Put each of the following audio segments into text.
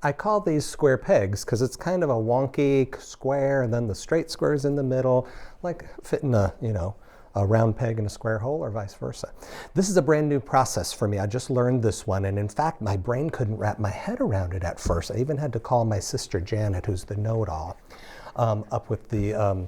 I call these square pegs because it's kind of a wonky square and then the straight squares in the middle, like fitting a, a round peg in a square hole or vice versa. This is a brand new process for me. I just learned this one, and in fact, my brain couldn't wrap my head around it at first. I even had to call my sister Janet, who's the know-it-all, up with the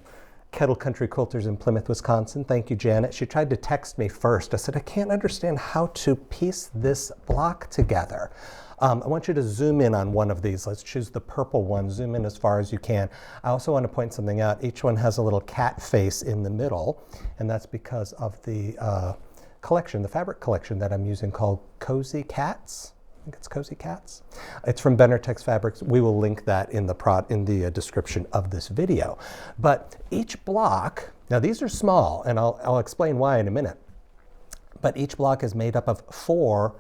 Kettle Country Quilters in Plymouth, Wisconsin. Thank you, Janet. She tried to text me first. I said, I can't understand how to piece this block together. I want you to zoom in on one of these. Let's choose the purple one. Zoom in as far as you can. I also want to point something out. Each one has a little cat face in the middle, and that's because of the collection, the fabric collection that I'm using called Cozy Cats. I think it's Cozy Cats. It's from Benartex Fabrics. We will link that in the description of this video. But each block, now these are small, and I'll explain why in a minute, but each block is made up of 4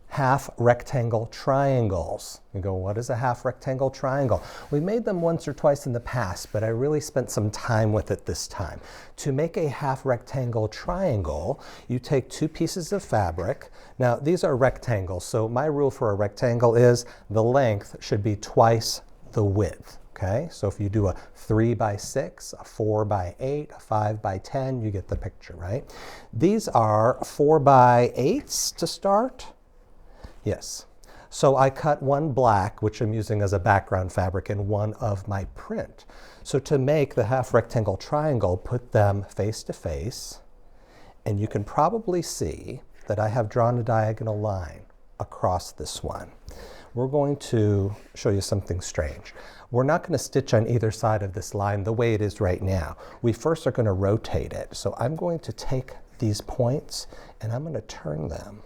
half rectangle triangles. You go, what is a half rectangle triangle? We made them once or twice in the past, but I really spent some time with it this time. To make a half rectangle triangle, you take 2 pieces of fabric. Now, these are rectangles, so my rule for a rectangle is the length should be twice the width. Okay, so if you do a 3 by 6, a 4 by 8, a 5 by 10, you get the picture, right? These are 4 by 8s to start. Yes. So I cut one black, which I'm using as a background fabric, in one of my print. So to make the half rectangle triangle, put them face to face, and you can probably see that I have drawn a diagonal line across this one. We're going to show you something strange. We're not going to stitch on either side of this line the way it is right now. We first are going to rotate it. So I'm going to take these points and I'm going to turn them.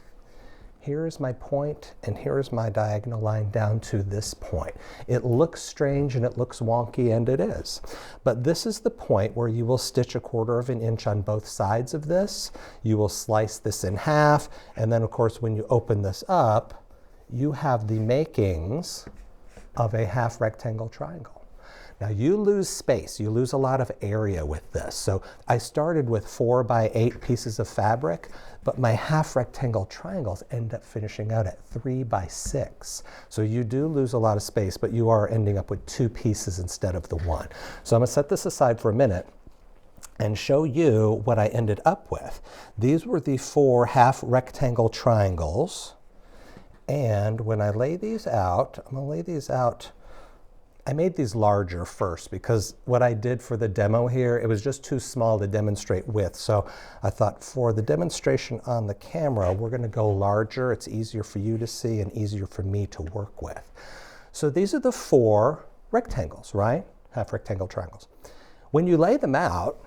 Here is my point, and here is my diagonal line down to this point. It looks strange and it looks wonky, and it is. But this is the point where you will stitch 1/4 inch on both sides of this. You will slice this in half, and then of course when you open this up, you have the makings of a half rectangle triangle. Now you lose space, you lose a lot of area with this. So I started with 4 by 8 pieces of fabric, but my half rectangle triangles end up finishing out at 3 by 6. So you do lose a lot of space, but you are ending up with 2 pieces instead of the 1. So I'm going to set this aside for a minute and show you what I ended up with. These were the 4 half rectangle triangles. And when I lay these out, I'm going to lay these out. I made these larger first because what I did for the demo here, it was just too small to demonstrate with. So I thought for the demonstration on the camera, we're going to go larger. It's easier for you to see and easier for me to work with. So these are the 4 rectangles, right? Half rectangle triangles. When you lay them out,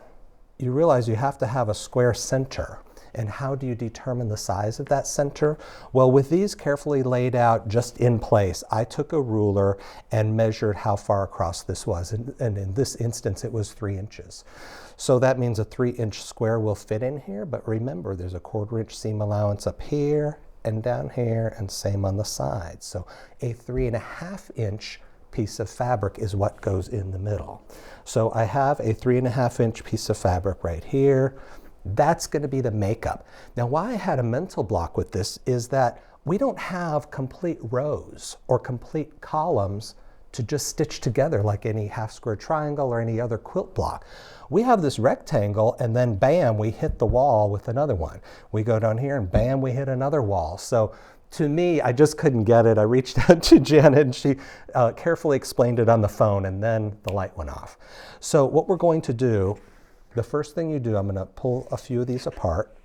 you realize you have to have a square center. And how do you determine the size of that center? Well, with these carefully laid out just in place, I took a ruler and measured how far across this was. And in this instance, it was 3 inches. So that means a 3-inch square will fit in here. But remember, there's a 1/4 inch seam allowance up here and down here, and same on the sides. So a 3.5 inch piece of fabric is what goes in the middle. So I have a 3.5 inch piece of fabric right here. That's going to be the makeup. Now, why I had a mental block with this is that we don't have complete rows or complete columns to just stitch together like any half square triangle or any other quilt block. We have this rectangle, and then bam, we hit the wall with another one. We go down here and bam, we hit another wall. So to me, I just couldn't get it. I reached out to Janet and she carefully explained it on the phone, and then the light went off. So what we're going to do, the first thing you do, I'm going to pull a few of these apart.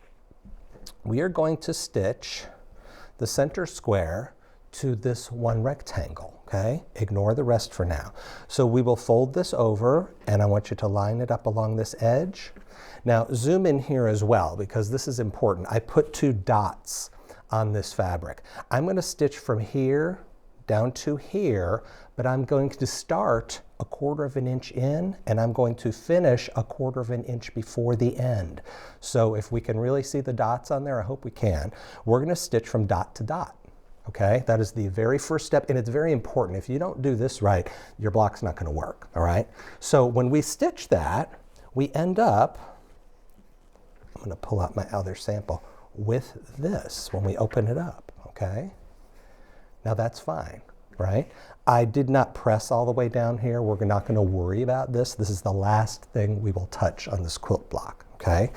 We are going to stitch the center square to this one rectangle, okay? Ignore the rest for now. So we will fold this over, and I want you to line it up along this edge. Now zoom in here as well, because this is important. I put 2 dots on this fabric. I'm going to stitch from here down to here, but I'm going to start 1/4 inch in, and I'm going to finish 1/4 inch before the end. So if we can really see the dots on there, I hope we can. We're going to stitch from dot to dot. Okay, that is the very first step, and it's very important. If you don't do this right, your block's not going to work, all right? So when we stitch that, we end up, I'm going to pull out my other sample, with this when we open it up, okay? Now that's fine. right? I did not press all the way down here. We're not going to worry about this. This is the last thing we will touch on this quilt block, okay?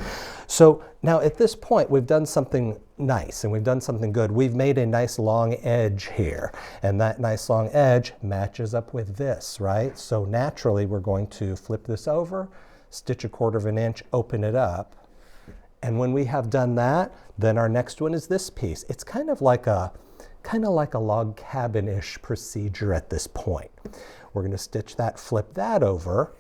So now at this point, we've done something nice and we've done something good. We've made a nice long edge here, and that nice long edge matches up with this, right? So naturally, we're going to flip this over, stitch 1/4 inch, open it up. And when we have done that, then our next one is this piece. It's kind of like a log cabin-ish procedure at this point. We're going to stitch that, flip that over,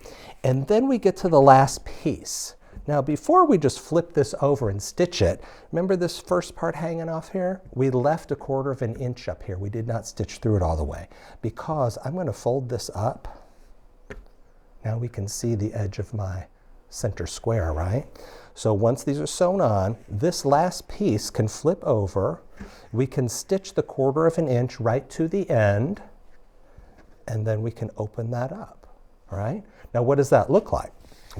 and then we get to the last piece. Now, before we just flip this over and stitch it, remember this first part hanging off here? We left 1/4 inch up here. We did not stitch through it all the way because I'm going to fold this up. Now we can see the edge of my center square, right? So once these are sewn on, this last piece can flip over. We can stitch the 1/4 inch right to the end, and then we can open that up, all right? Now what does that look like?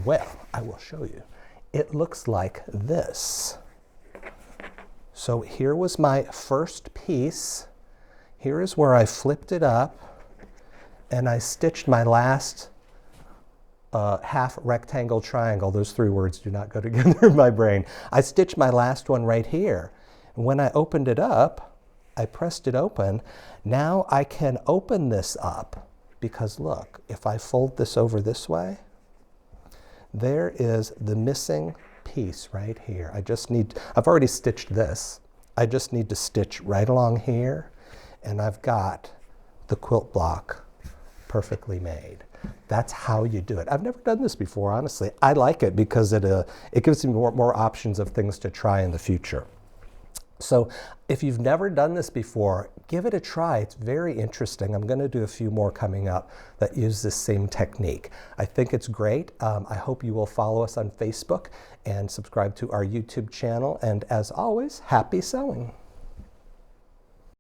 Well, I will show you. It looks like this. So here was my first piece. Here is where I flipped it up, and I stitched my last half rectangle triangle. Those 3 words do not go together in my brain. I stitched my last one right here. When I opened it up, I pressed it open. Now I can open this up because look, if I fold this over this way, there is the missing piece right here. I've already stitched this. I just need to stitch right along here, and I've got the quilt block perfectly made. That's how you do it. I've never done this before, honestly. I like it because it gives me more options of things to try in the future. So if you've never done this before, give it a try. It's very interesting. I'm going to do a few more coming up that use this same technique. I think it's great. I hope you will follow us on Facebook and subscribe to our YouTube channel. And as always, happy sewing.